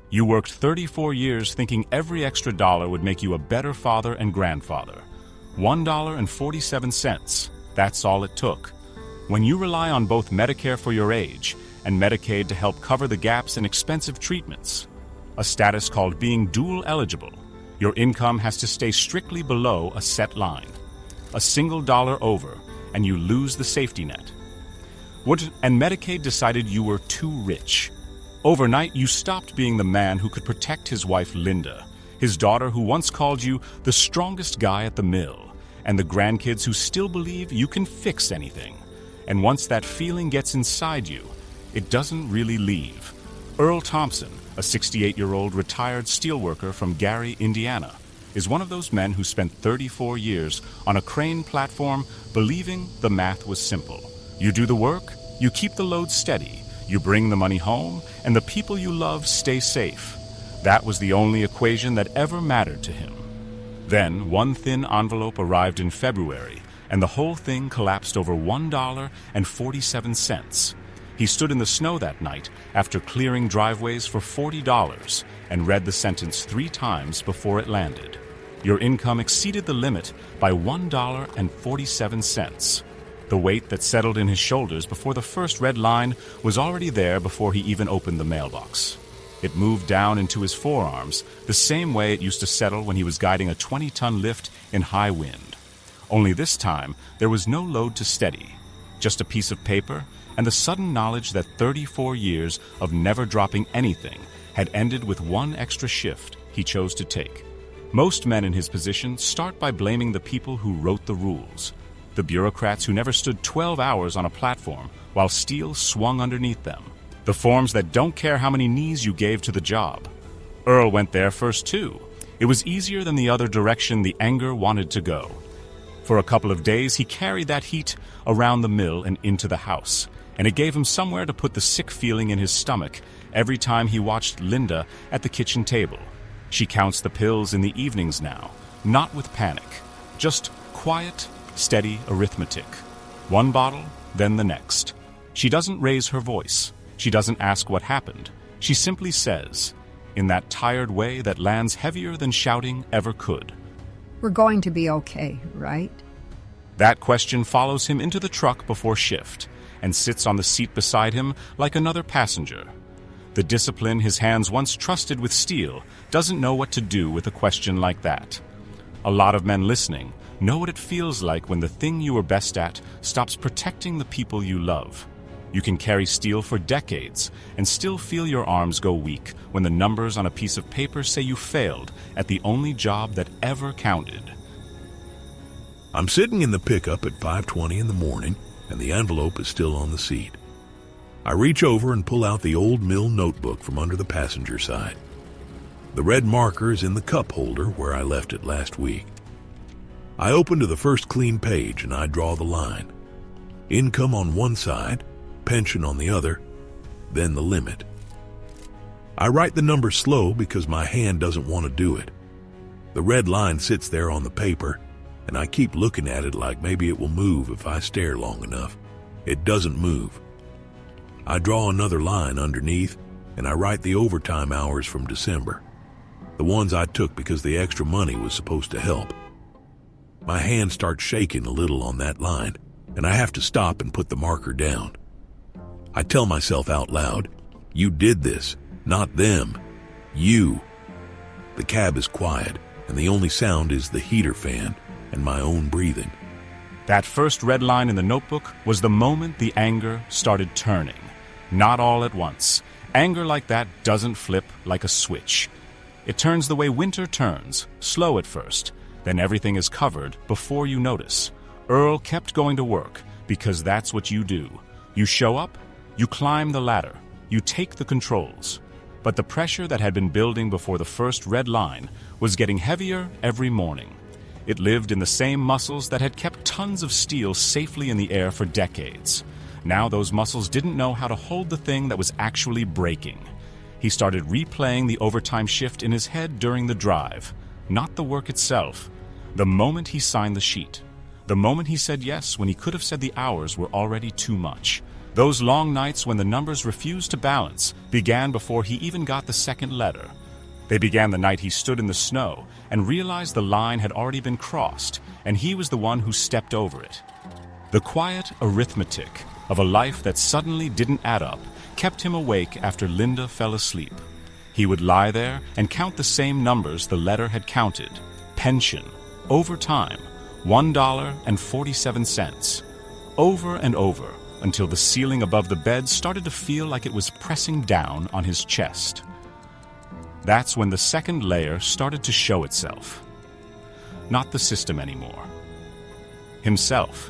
You worked 34 years thinking every extra dollar would make you a better father and grandfather. $1.47, that's all it took. When you rely on both Medicare for your age and Medicaid to help cover the gaps in expensive treatments, a status called being dual eligible, your income has to stay strictly below a set line. A single dollar over, and you lose the safety net. And Medicaid decided you were too rich. Overnight, you stopped being the man who could protect his wife Linda, his daughter who once called you the strongest guy at the mill, and the grandkids who still believe you can fix anything. And once that feeling gets inside you, it doesn't really leave. Earl Thompson, a 68-year-old retired steelworker from Gary, Indiana, is one of those men who spent 34 years on a crane platform believing the math was simple. You do the work, you keep the load steady, you bring the money home, and the people you love stay safe. That was the only equation that ever mattered to him. Then, one thin envelope arrived in February, and the whole thing collapsed over $1.47. He stood in the snow that night after clearing driveways for $40 and read the sentence 3 times before it landed. Your income exceeded the limit by $1.47. The weight that settled in his shoulders before the first red line was already there before he even opened the mailbox. It moved down into his forearms the same way it used to settle when he was guiding a 20-ton lift in high wind. Only this time, there was no load to steady, just a piece of paper and the sudden knowledge that 34 years of never dropping anything had ended with one extra shift he chose to take. Most men in his position start by blaming the people who wrote the rules, the bureaucrats who never stood 12 hours on a platform while steel swung underneath them, the forms that don't care how many knees you gave to the job. Earl went there first too. It was easier than the other direction the anger wanted to go. For a couple of days, he carried that heat around the mill and into the house, and it gave him somewhere to put the sick feeling in his stomach every time he watched Linda at the kitchen table. She counts the pills in the evenings now, not with panic, just quiet, steady arithmetic. One bottle, then the next. She doesn't raise her voice. She doesn't ask what happened. She simply says, in that tired way that lands heavier than shouting ever could, "We're going to be okay, right?" That question follows him into the truck before shift and sits on the seat beside him like another passenger. The discipline his hands once trusted with steel doesn't know what to do with a question like that. A lot of men listening know what it feels like when the thing you were best at stops protecting the people you love. You can carry steel for decades and still feel your arms go weak when the numbers on a piece of paper say you failed at the only job that ever counted. I'm sitting in the pickup at 5:20 in the morning, and the envelope is still on the seat. I reach over and pull out the old mill notebook from under the passenger side. The red marker is in the cup holder where I left it last week. I open to the first clean page and I draw the line. Income on one side, pension on the other, then the limit. I write the number slow because my hand doesn't want to do it. The red line sits there on the paper, and I keep looking at it like maybe it will move if I stare long enough. It doesn't move. I draw another line underneath, and I write the overtime hours from December, the ones I took because the extra money was supposed to help. My hand starts shaking a little on that line, and I have to stop and put the marker down. I tell myself out loud, "You did this, not them. You." The cab is quiet, and the only sound is the heater fan and my own breathing. That first red line in the notebook was the moment the anger started turning. Not all at once. Anger like that doesn't flip like a switch. It turns the way winter turns, slow at first. Then everything is covered before you notice. Earl kept going to work because that's what you do. You show up, you climb the ladder, you take the controls. But the pressure that had been building before the first red line was getting heavier every morning. It lived in the same muscles that had kept tons of steel safely in the air for decades. Now those muscles didn't know how to hold the thing that was actually breaking. He started replaying the overtime shift in his head during the drive, not the work itself. The moment he signed the sheet, the moment he said yes when he could have said the hours were already too much, Those long nights when the numbers refused to balance began before he even got the second letter. They began the night he stood in the snow and realized the line had already been crossed, and he was the one who stepped over it. The quiet arithmetic of a life that suddenly didn't add up kept him awake after Linda fell asleep. He would lie there and count the same numbers the letter had counted. Pension, overtime, $1.47. Over and over, until the ceiling above the bed started to feel like it was pressing down on his chest. That's when the second layer started to show itself. Not the system anymore. Himself.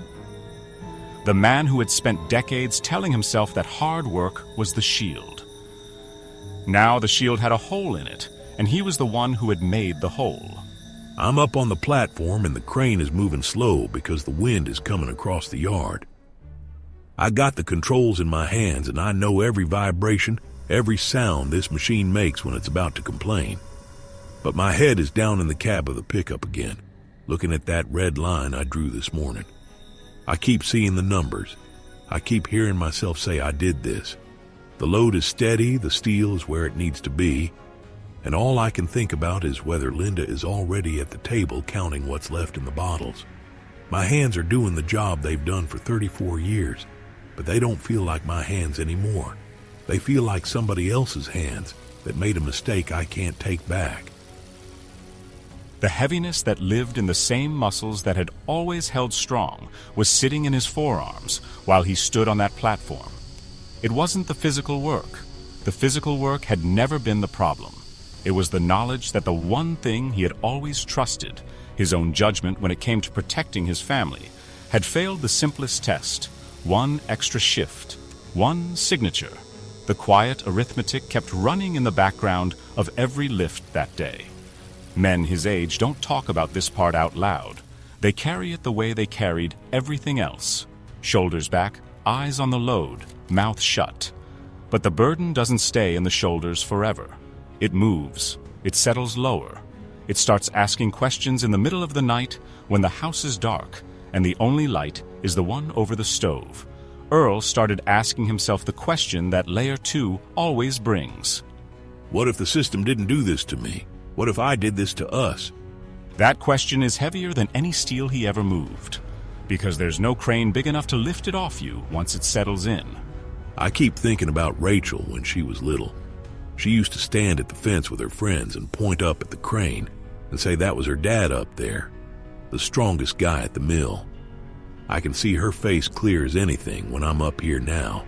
The man who had spent decades telling himself that hard work was the shield. Now the shield had a hole in it, and he was the one who had made the hole. I'm up on the platform and the crane is moving slow because the wind is coming across the yard. I got the controls in my hands and I know every vibration, every sound this machine makes when it's about to complain. But my head is down in the cab of the pickup again, looking at that red line I drew this morning. I keep seeing the numbers. I keep hearing myself say I did this. The load is steady, the steel is where it needs to be, and all I can think about is whether Linda is already at the table counting what's left in the bottles. My hands are doing the job they've done for 34 years, but they don't feel like my hands anymore. They feel like somebody else's hands that made a mistake I can't take back. The heaviness that lived in the same muscles that had always held strong was sitting in his forearms while he stood on that platform. It wasn't the physical work. The physical work had never been the problem. It was the knowledge that the one thing he had always trusted, his own judgment when it came to protecting his family, had failed the simplest test. One extra shift, one signature. The quiet arithmetic kept running in the background of every lift that day. Men his age don't talk about this part out loud. They carry it the way they carried everything else. Shoulders back, eyes on the load, mouth shut. But the burden doesn't stay in the shoulders forever. It moves. It settles lower. It starts asking questions in the middle of the night when the house is dark and the only light is the one over the stove. Earl started asking himself the question that Layer 2 always brings. What if the system didn't do this to me? What if I did this to us? That question is heavier than any steel he ever moved, because there's no crane big enough to lift it off you once it settles in. I keep thinking about Rachel when she was little. She used to stand at the fence with her friends and point up at the crane and say that was her dad up there, the strongest guy at the mill. I can see her face clear as anything when I'm up here now.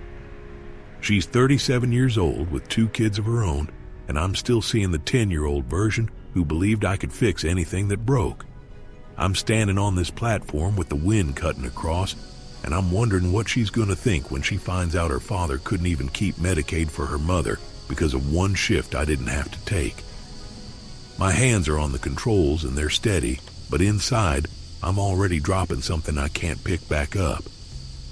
She's 37 years old with 2 kids of her own, and I'm still seeing the 10-year-old version who believed I could fix anything that broke. I'm standing on this platform with the wind cutting across, and I'm wondering what she's going to think when she finds out her father couldn't even keep Medicaid for her mother because of one shift I didn't have to take. My hands are on the controls and they're steady, but inside, I'm already dropping something I can't pick back up.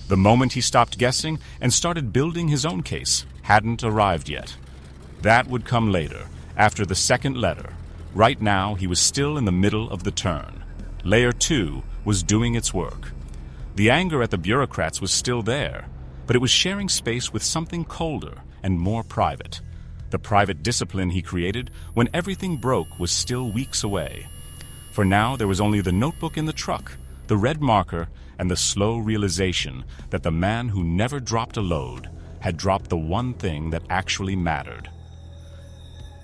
The moment he stopped guessing and started building his own case hadn't arrived yet. That would come later, after the second letter. Right now, he was still in the middle of the turn. Layer 2 was doing its work. The anger at the bureaucrats was still there, but it was sharing space with something colder and more private. The private discipline he created when everything broke was still weeks away. For now, there was only the notebook in the truck, the red marker, and the slow realization that the man who never dropped a load had dropped the one thing that actually mattered.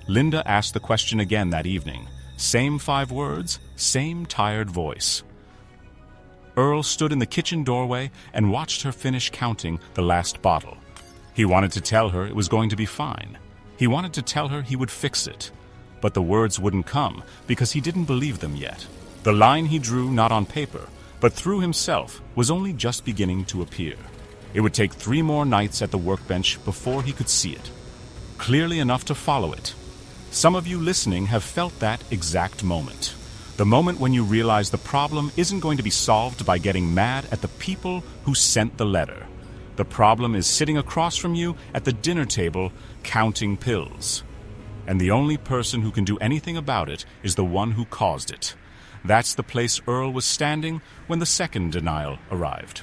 Linda asked the question again that evening. Same 5 words, same tired voice. Earl stood in the kitchen doorway and watched her finish counting the last bottle. He wanted to tell her it was going to be fine. He wanted to tell her he would fix it. But the words wouldn't come because he didn't believe them yet. The line he drew not on paper, but through himself, was only just beginning to appear. It would take 3 more nights at the workbench before he could see it. Clearly enough to follow it. Some of you listening have felt that exact moment. The moment when you realize the problem isn't going to be solved by getting mad at the people who sent the letter. The problem is sitting across from you at the dinner table counting pills. And the only person who can do anything about it is the one who caused it. That's the place Earl was standing when the second denial arrived.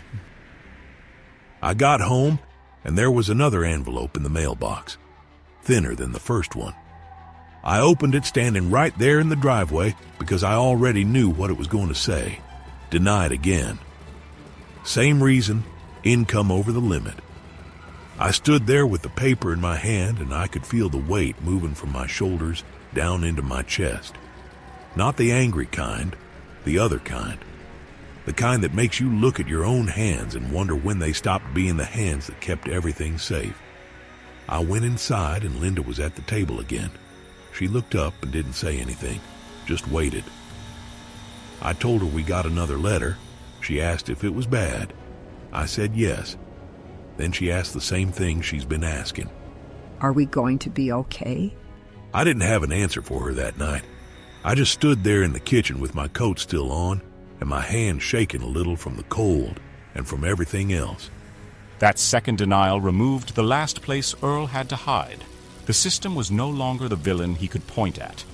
I got home and there was another envelope in the mailbox, thinner than the first one. I opened it standing right there in the driveway because I already knew what it was going to say. Denied again. Same reason, income over the limit. I stood there with the paper in my hand, and I could feel the weight moving from my shoulders down into my chest. Not the angry kind, the other kind. The kind that makes you look at your own hands and wonder when they stopped being the hands that kept everything safe. I went inside, and Linda was at the table again. She looked up and didn't say anything, just waited. I told her we got another letter. She asked if it was bad. I said yes. Then she asked the same thing she's been asking. Are we going to be okay? I didn't have an answer for her that night. I just stood there in the kitchen with my coat still on and my hand shaking a little from the cold and from everything else. That second denial removed the last place Earl had to hide. The system was no longer the villain he could point at.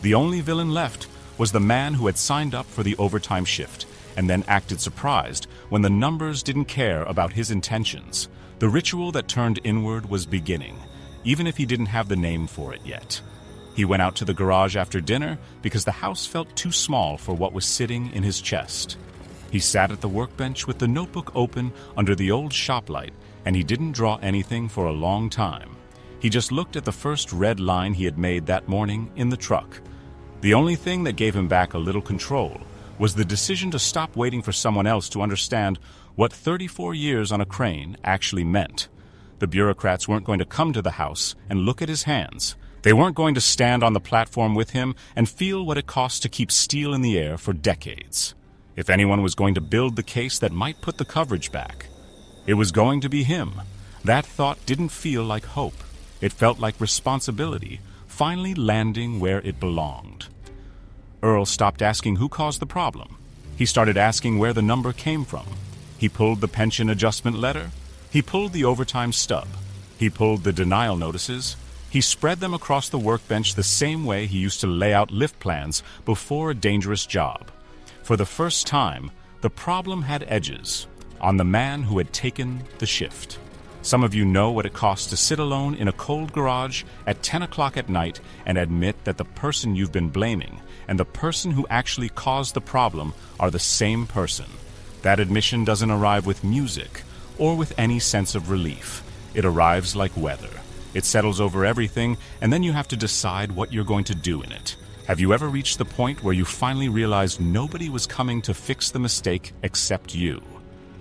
The only villain left was the man who had signed up for the overtime shift and then acted surprised when the numbers didn't care about his intentions. The ritual that turned inward was beginning, even if he didn't have the name for it yet. He went out to the garage after dinner because the house felt too small for what was sitting in his chest. He sat at the workbench with the notebook open under the old shop light, and he didn't draw anything for a long time. He just looked at the first red line he had made that morning in the truck. The only thing that gave him back a little control was the decision to stop waiting for someone else to understand what 34 years on a crane actually meant. The bureaucrats weren't going to come to the house and look at his hands. They weren't going to stand on the platform with him and feel what it costs to keep steel in the air for decades. If anyone was going to build the case that might put the coverage back, it was going to be him. That thought didn't feel like hope. It felt like responsibility, finally landing where it belonged. Earl stopped asking who caused the problem. He started asking where the number came from. He pulled the pension adjustment letter. He pulled the overtime stub. He pulled the denial notices. He spread them across the workbench the same way he used to lay out lift plans before a dangerous job. For the first time, the problem had edges on the man who had taken the shift. Some of you know what it costs to sit alone in a cold garage at 10 o'clock at night and admit that the person you've been blaming and the person who actually caused the problem are the same person. That admission doesn't arrive with music or with any sense of relief. It arrives like weather. It settles over everything, and then you have to decide what you're going to do in it. Have you ever reached the point where you finally realized nobody was coming to fix the mistake except you?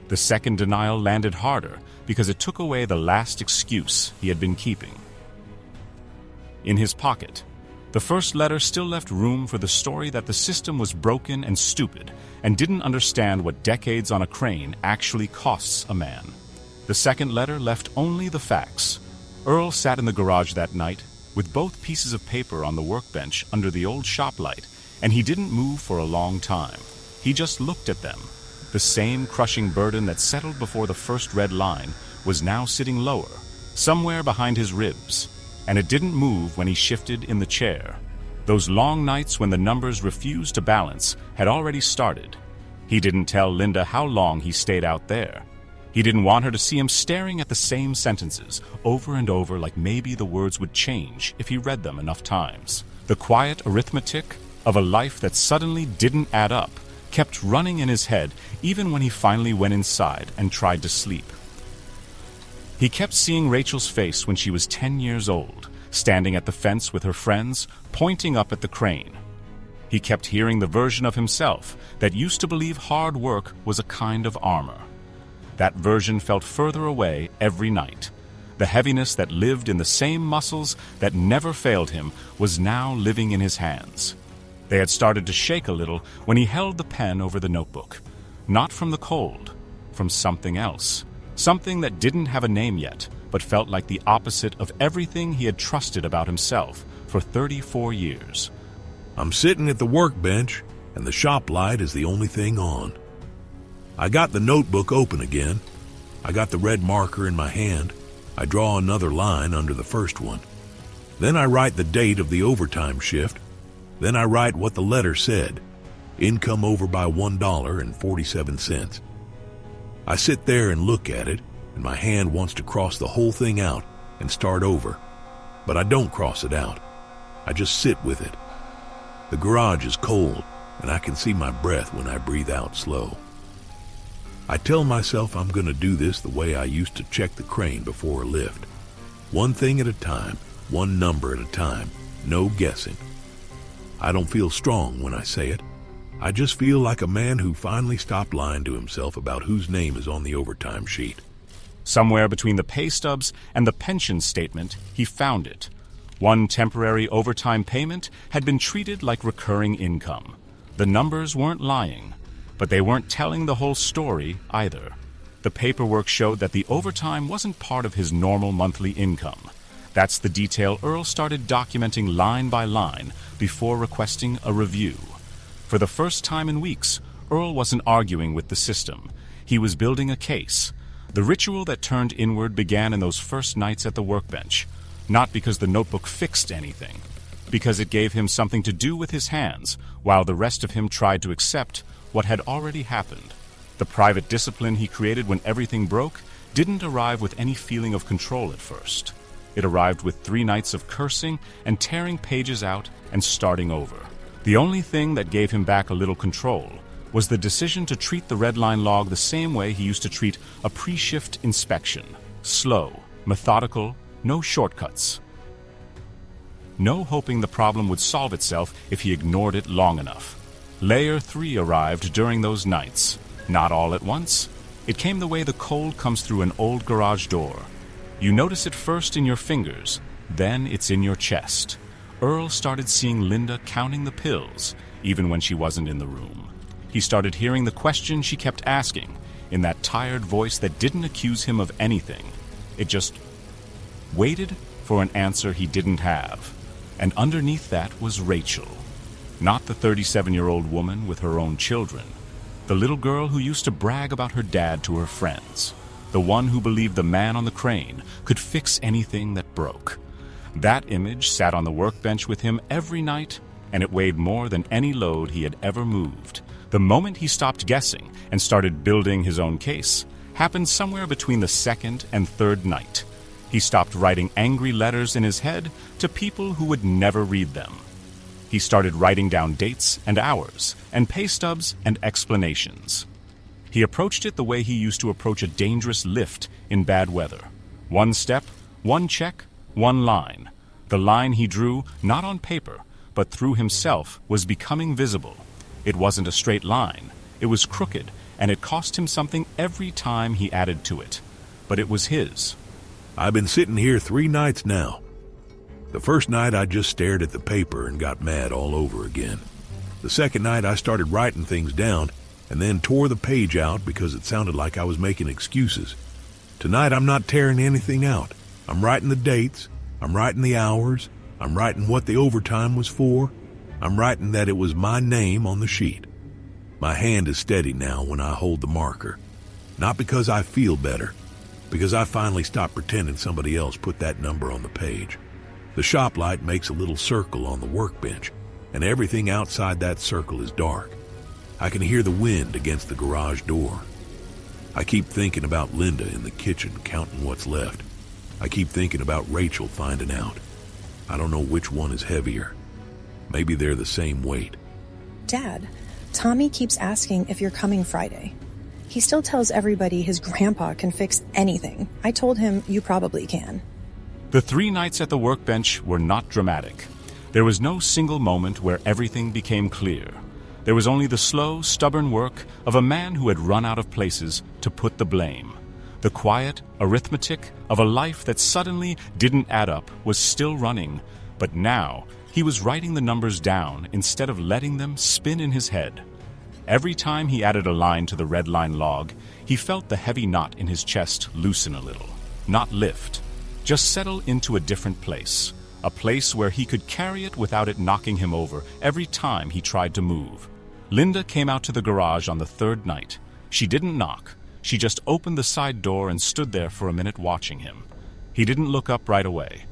The second denial landed harder because it took away the last excuse he had been keeping. In his pocket, the first letter still left room for the story that the system was broken and stupid and didn't understand what decades on a crane actually costs a man. The second letter left only the facts. Earl sat in the garage that night with both pieces of paper on the workbench under the old shop light, and he didn't move for a long time. He just looked at them. The same crushing burden that settled before the first red line was now sitting lower, somewhere behind his ribs, and it didn't move when he shifted in the chair. Those long nights when the numbers refused to balance had already started. He didn't tell Linda how long he stayed out there. He didn't want her to see him staring at the same sentences over and over like maybe the words would change if he read them enough times. The quiet arithmetic of a life that suddenly didn't add up kept running in his head even when he finally went inside and tried to sleep. He kept seeing Rachel's face when she was 10 years old, standing at the fence with her friends, pointing up at the crane. He kept hearing the version of himself that used to believe hard work was a kind of armor. That version felt further away every night. The heaviness that lived in the same muscles that never failed him was now living in his hands. They had started to shake a little when he held the pen over the notebook. Not from the cold, from something else. Something that didn't have a name yet, but felt like the opposite of everything he had trusted about himself for 34 years. I'm sitting at the workbench, and the shop light is the only thing on. I got the notebook open again. I got the red marker in my hand. I draw another line under the first one. Then I write the date of the overtime shift. Then I write what the letter said. Income over by $1.47. I sit there and look at it, and my hand wants to cross the whole thing out and start over. But I don't cross it out. I just sit with it. The garage is cold, and I can see my breath when I breathe out slow. I tell myself I'm going to do this the way I used to check the crane before a lift. One thing at a time, one number at a time, no guessing. I don't feel strong when I say it. I just feel like a man who finally stopped lying to himself about whose name is on the overtime sheet. Somewhere between the pay stubs and the pension statement, he found it. One temporary overtime payment had been treated like recurring income. The numbers weren't lying, but they weren't telling the whole story either. The paperwork showed that the overtime wasn't part of his normal monthly income. That's the detail Earl started documenting line by line before requesting a review. For the first time in weeks, Earl wasn't arguing with the system. He was building a case. The ritual that turned inward began in those first nights at the workbench, not because the notebook fixed anything, because it gave him something to do with his hands, while the rest of him tried to accept what had already happened. The private discipline he created when everything broke didn't arrive with any feeling of control at first. It arrived with 3 nights of cursing and tearing pages out and starting over. The only thing that gave him back a little control was the decision to treat the red line log the same way he used to treat a pre-shift inspection. Slow, methodical, no shortcuts. No hoping the problem would solve itself if he ignored it long enough. Layer 3 arrived during those nights. Not all at once. It came the way the cold comes through an old garage door. You notice it first in your fingers, then it's in your chest. Earl started seeing Linda counting the pills, even when she wasn't in the room. He started hearing the question she kept asking, in that tired voice that didn't accuse him of anything. It just waited for an answer he didn't have. And underneath that was Rachel. Not the 37-year-old woman with her own children. The little girl who used to brag about her dad to her friends. The one who believed the man on the crane could fix anything that broke. That image sat on the workbench with him every night, and it weighed more than any load he had ever moved. The moment he stopped guessing and started building his own case happened somewhere between the second and third night. He stopped writing angry letters in his head to people who would never read them. He started writing down dates and hours and pay stubs and explanations. He approached it the way he used to approach a dangerous lift in bad weather. One step, one check, one line. The line he drew, not on paper, but through himself, was becoming visible. It wasn't a straight line. It was crooked, and it cost him something every time he added to it. But it was his. I've been sitting here 3 nights now. The first night I just stared at the paper and got mad all over again. The second night I started writing things down and then tore the page out because it sounded like I was making excuses. Tonight I'm not tearing anything out. I'm writing the dates, I'm writing the hours, I'm writing what the overtime was for, I'm writing that it was my name on the sheet. My hand is steady now when I hold the marker. Not because I feel better, because I finally stopped pretending somebody else put that number on the page. The shop light makes a little circle on the workbench, and everything outside that circle is dark. I can hear the wind against the garage door. I keep thinking about Linda in the kitchen counting what's left. I keep thinking about Rachel finding out. I don't know which one is heavier. Maybe they're the same weight. Dad, Tommy keeps asking if you're coming Friday. He still tells everybody his grandpa can fix anything. I told him you probably can. The 3 nights at the workbench were not dramatic. There was no single moment where everything became clear. There was only the slow, stubborn work of a man who had run out of places to put the blame. The quiet arithmetic of a life that suddenly didn't add up was still running, but now he was writing the numbers down instead of letting them spin in his head. Every time he added a line to the red line log, he felt the heavy knot in his chest loosen a little, not lift, just settle into a different place, a place where he could carry it without it knocking him over every time he tried to move. Linda came out to the garage on the 3rd night. She didn't knock. She just opened the side door and stood there for a minute watching him. He didn't look up right away.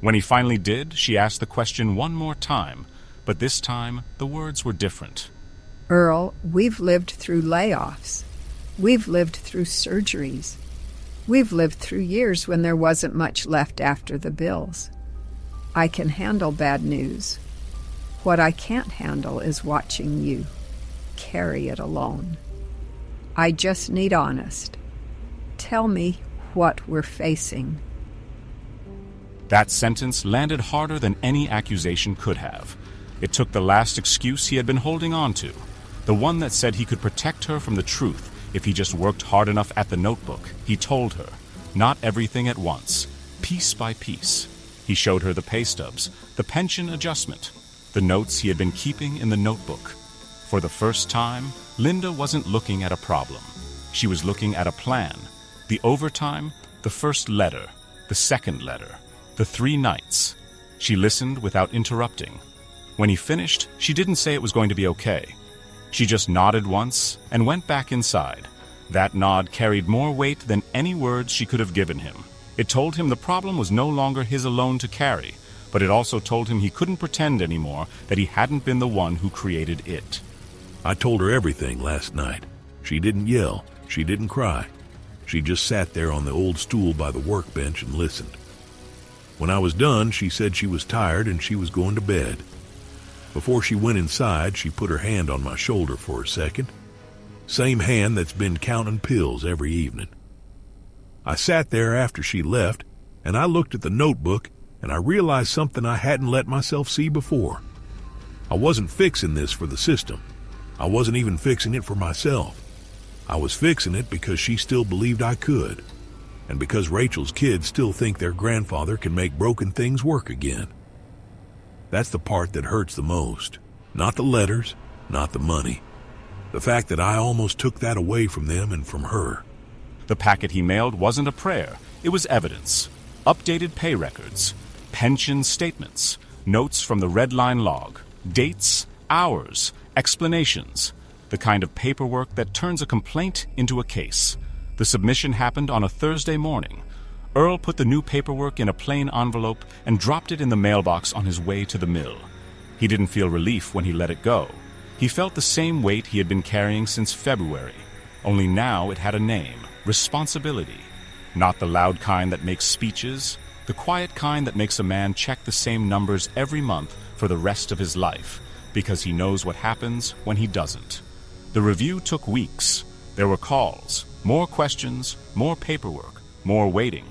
When he finally did, she asked the question one more time, but this time the words were different. Earl, we've lived through layoffs. We've lived through surgeries. We've lived through years when there wasn't much left after the bills. I can handle bad news. What I can't handle is watching you carry it alone. I just need honest. Tell me what we're facing. That sentence landed harder than any accusation could have. It took the last excuse he had been holding on to, the one that said he could protect her from the truth if he just worked hard enough at the notebook. He told her, not everything at once, piece by piece. He showed her the pay stubs, the pension adjustment, the notes he had been keeping in the notebook. For the first time, Linda wasn't looking at a problem. She was looking at a plan. The overtime, the first letter, the second letter, the 3 nights. She listened without interrupting. When he finished, she didn't say it was going to be okay. She just nodded once and went back inside. That nod carried more weight than any words she could have given him. It told him the problem was no longer his alone to carry, but it also told him he couldn't pretend anymore that he hadn't been the one who created it. I told her everything last night. She didn't yell. She didn't cry. She just sat there on the old stool by the workbench and listened. When I was done, she said she was tired and she was going to bed. Before she went inside, she put her hand on my shoulder for a second. Same hand that's been counting pills every evening. I sat there after she left, and I looked at the notebook, and I realized something I hadn't let myself see before. I wasn't fixing this for the system. I wasn't even fixing it for myself. I was fixing it because she still believed I could, and because Rachel's kids still think their grandfather can make broken things work again. That's the part that hurts the most. Not the letters, not the money. The fact that I almost took that away from them and from her. The packet he mailed wasn't a prayer. It was evidence. Updated pay records, pension statements, notes from the red line log, dates, hours, explanations. The kind of paperwork that turns a complaint into a case. The submission happened on a Thursday morning. Earl put the new paperwork in a plain envelope and dropped it in the mailbox on his way to the mill. He didn't feel relief when he let it go. He felt the same weight he had been carrying since February, only now it had a name, responsibility. Not the loud kind that makes speeches, the quiet kind that makes a man check the same numbers every month for the rest of his life, because he knows what happens when he doesn't. The review took weeks. There were calls, more questions, more paperwork, more waiting.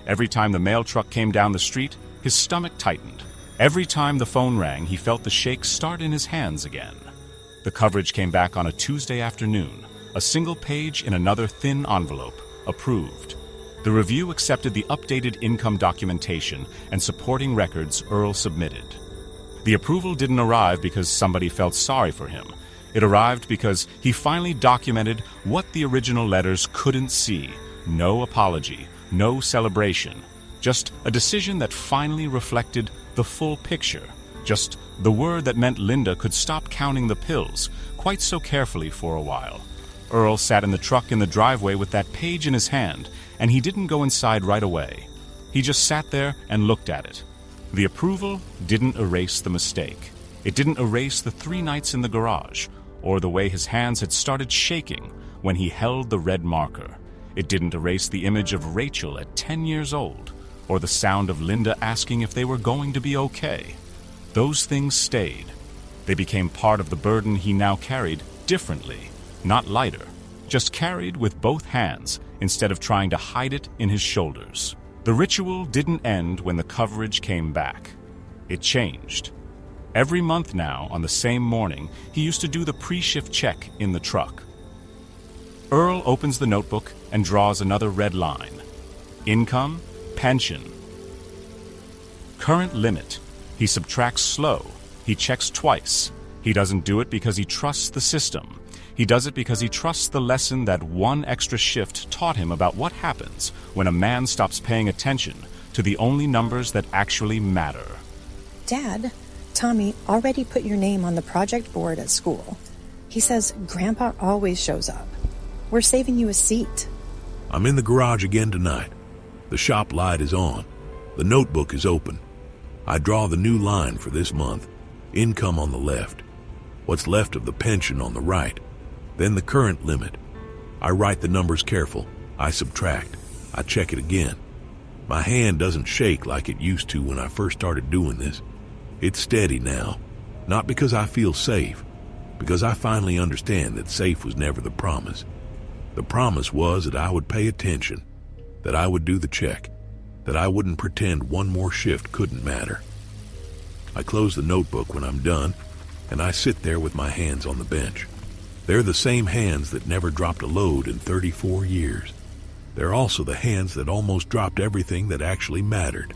Every time the mail truck came down the street, his stomach tightened. Every time the phone rang, he felt the shakes start in his hands again. The coverage came back on a Tuesday afternoon, a single page in another thin envelope, approved. The review accepted the updated income documentation and supporting records Earl submitted. The approval didn't arrive because somebody felt sorry for him. It arrived because he finally documented what the original letters couldn't see. No apology, no celebration, just a decision that finally reflected the full picture, just the word that meant Linda could stop counting the pills quite so carefully for a while. Earl sat in the truck in the driveway with that page in his hand, and he didn't go inside right away. He just sat there and looked at it. The approval didn't erase the mistake. It didn't erase the 3 nights in the garage, or the way his hands had started shaking when he held the red marker. It didn't erase the image of Rachel at 10 years old, or the sound of Linda asking if they were going to be okay. Those things stayed. They became part of the burden he now carried differently, not lighter, just carried with both hands instead of trying to hide it in his shoulders. The ritual didn't end when the coverage came back. It changed. Every month now, on the same morning, he used to do the pre-shift check in the truck. Earl opens the notebook and draws another red line. Income, pension. Current limit. He subtracts slow. He checks twice. He doesn't do it because he trusts the system. He does it because he trusts the lesson that one extra shift taught him about what happens when a man stops paying attention to the only numbers that actually matter. Dad, Tommy already put your name on the project board at school. He says Grandpa always shows up. We're saving you a seat. I'm in the garage again tonight. The shop light is on. The notebook is open. I draw the new line for this month. Income on the left. What's left of the pension on the right. Then the current limit. I write the numbers careful. I subtract. I check it again. My hand doesn't shake like it used to when I first started doing this. It's steady now, not because I feel safe, because I finally understand that safe was never the promise. The promise was that I would pay attention, that I would do the check, that I wouldn't pretend one more shift couldn't matter. I close the notebook when I'm done, and I sit there with my hands on the bench. They're the same hands that never dropped a load in 34 years. They're also the hands that almost dropped everything that actually mattered.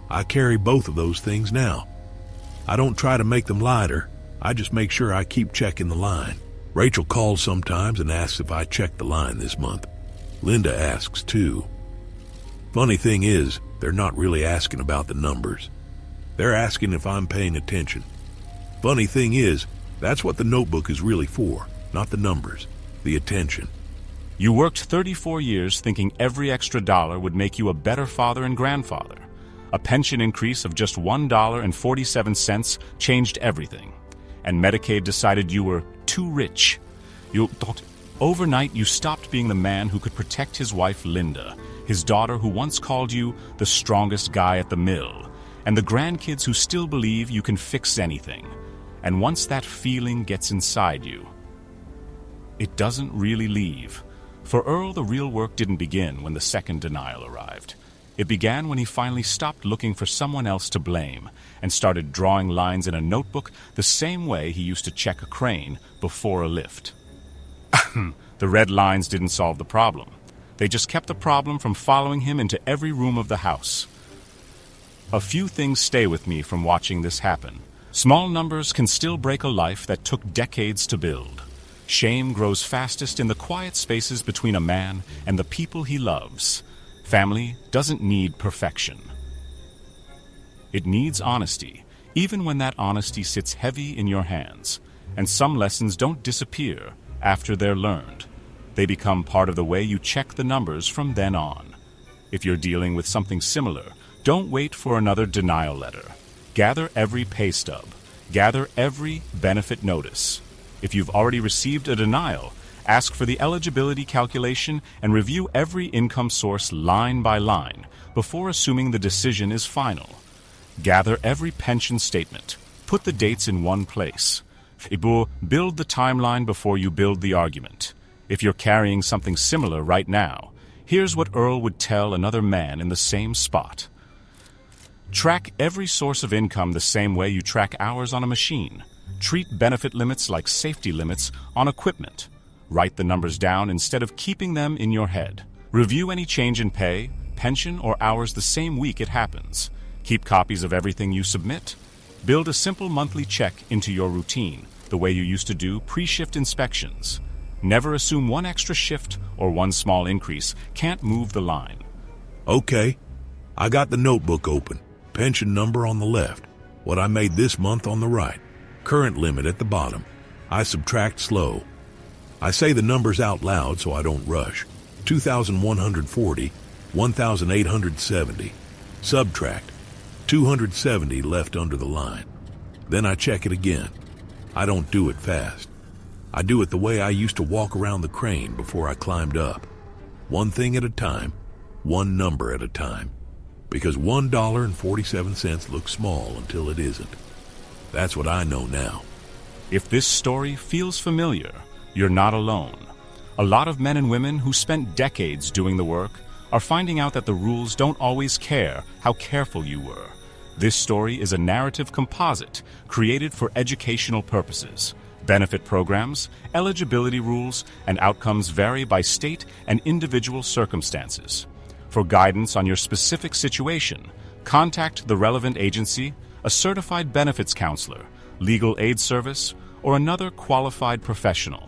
I carry both of those things now. I don't try to make them lighter. I just make sure I keep checking the line. Rachel calls sometimes and asks if I checked the line this month. Linda asks too. Funny thing is, they're not really asking about the numbers. They're asking if I'm paying attention. Funny thing is, that's what the notebook is really for, not the numbers, the attention. You worked 34 years thinking every extra dollar would make you a better father and grandfather. A pension increase of just $1.47 changed everything. And Medicaid decided you were too rich. You thought overnight you stopped being the man who could protect his wife Linda, his daughter who once called you the strongest guy at the mill, and the grandkids who still believe you can fix anything. And once that feeling gets inside you, it doesn't really leave. For Earl, the real work didn't begin when the second denial arrived. It began when he finally stopped looking for someone else to blame and started drawing lines in a notebook the same way he used to check a crane before a lift. The red lines didn't solve the problem. They just kept the problem from following him into every room of the house. A few things stay with me from watching this happen. Small numbers can still break a life that took decades to build. Shame grows fastest in the quiet spaces between a man and the people he loves. Family doesn't need perfection. It needs honesty, even when that honesty sits heavy in your hands. And some lessons don't disappear after they're learned. They become part of the way you check the numbers from then on. If you're dealing with something similar, don't wait for another denial letter. Gather every pay stub. Gather every benefit notice. If you've already received a denial, ask for the eligibility calculation and review every income source line by line before assuming the decision is final. Gather every pension statement. Put the dates in one place. Build the timeline before you build the argument. If you're carrying something similar right now, here's what Earl would tell another man in the same spot. Track every source of income the same way you track hours on a machine. Treat benefit limits like safety limits on equipment. Write the numbers down instead of keeping them in your head. Review any change in pay, pension, or hours the same week it happens. Keep copies of everything you submit. Build a simple monthly check into your routine, the way you used to do pre-shift inspections. Never assume one extra shift or one small increase can't move the line. Okay, I got the notebook open. Pension number on the left. What I made this month on the right. Current limit at the bottom. I subtract slow. I say the numbers out loud so I don't rush. 2,140, 1,870. Subtract. 270 left under the line. Then I check it again. I don't do it fast. I do it the way I used to walk around the crane before I climbed up. One thing at a time, one number at a time. Because $1.47 looks small until it isn't. That's what I know now. If this story feels familiar, you're not alone. A lot of men and women who spent decades doing the work are finding out that the rules don't always care how careful you were. This story is a narrative composite created for educational purposes. Benefit programs, eligibility rules, and outcomes vary by state and individual circumstances. For guidance on your specific situation, contact the relevant agency, a certified benefits counselor, legal aid service, or another qualified professional.